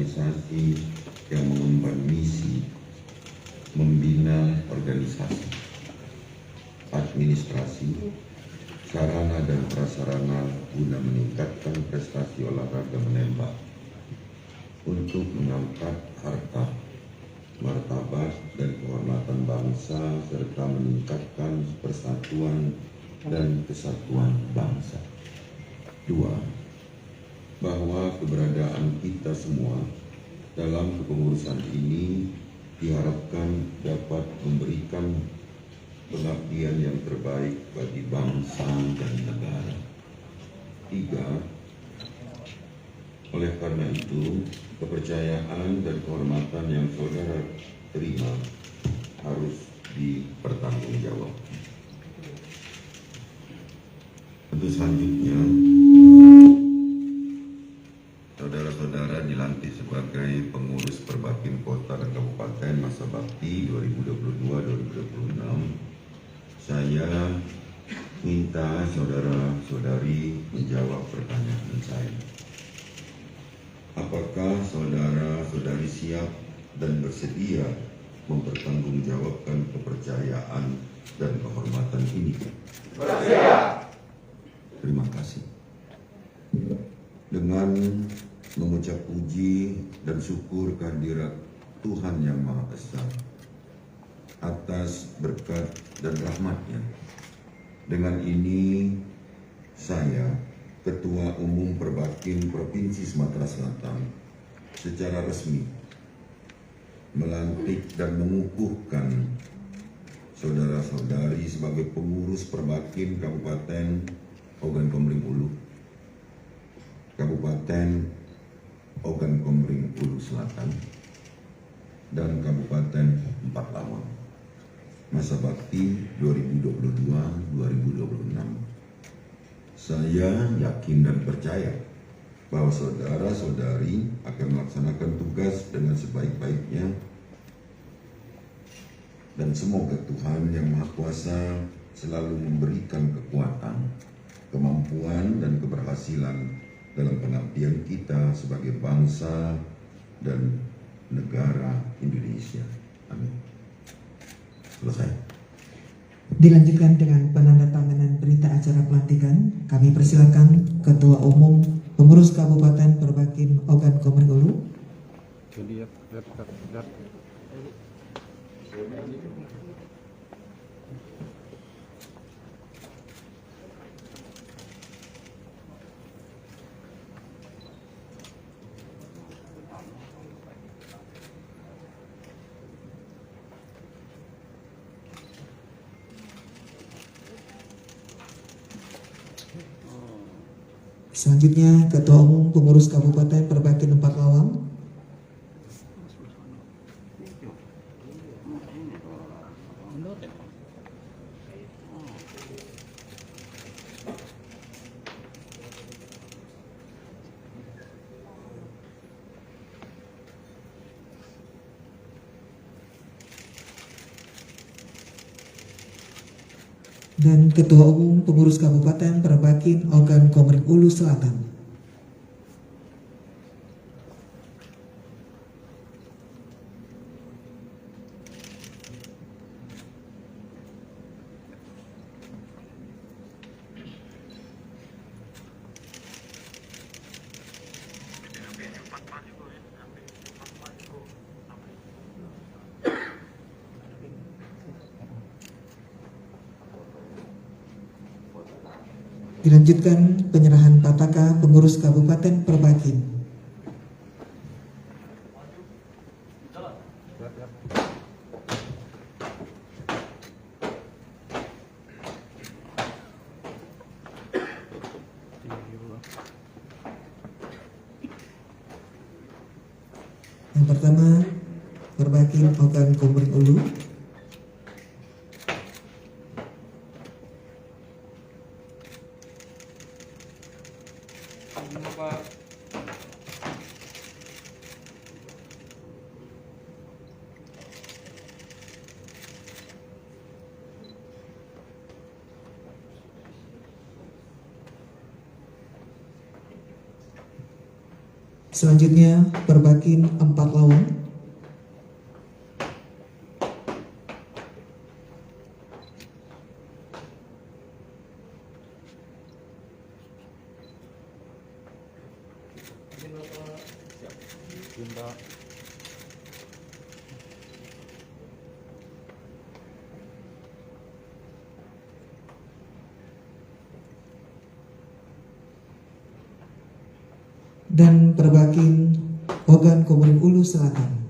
organisasi yang mengemban misi membina organisasi, administrasi, sarana dan prasarana guna meningkatkan prestasi olahraga menembak untuk mengangkat harkat, martabat dan kehormatan bangsa serta meningkatkan persatuan dan kesatuan bangsa. 2. Bahwa keberadaan kita semua dalam kepengurusan ini diharapkan dapat memberikan pengabdian yang terbaik bagi bangsa dan negara. 3. Oleh karena itu, kepercayaan dan kehormatan yang saudara terima harus dipertanggungjawabkan. Tentu selanjutnya, saudara-saudara dilantik sebagai pengurus Perbakin Kota dan Kabupaten masa bakti 2022-2026. Saya minta saudara-saudari menjawab pertanyaan saya. Apakah saudara-saudari siap dan bersedia mempertanggungjawabkan kepercayaan dan kehormatan ini? Bersedia. Terima kasih. Dengan mengucap puji dan syukur kehadirat Tuhan Yang Maha Esa atas berkat dan rahmat-Nya. Dengan ini saya, Ketua Umum Perbakin Provinsi Sumatera Selatan, secara resmi melantik dan mengukuhkan saudara-saudari sebagai pengurus Perbakin Kabupaten Ogan Komering Ulu, Kabupaten Ogan Komering Ulu Selatan, dan Kabupaten Empat Lawang, masa bakti 2022-2026. Saya yakin dan percaya bahwa saudara-saudari akan melaksanakan tugas dengan sebaik-baiknya, dan semoga Tuhan Yang Maha Kuasa selalu memberikan kekuatan, kemampuan dan keberhasilan dalam pengabdian kita sebagai bangsa dan negara Indonesia. Amin. Selesai. Dilanjutkan dengan penandatanganan berita acara pelantikan. Kami persilakan Ketua Umum Pengurus Kabupaten Perbakin Ogan Komering Ulu. Selanjutnya Ketua Umum Pengurus Kabupaten Perbakin Empat Lawang. Dan Ketua Umum Pengurus Kabupaten Perbakin Ogan Komering Ulu Selatan. Dilanjutkan penyerahan pataka pengurus Kabupaten Perbakin. Yang pertama, Perbakin Ogan Komering Ulu. Selanjutnya Perbakin 4 Lawang. Dan Perbakin Ogan Komering Ulu Selatan.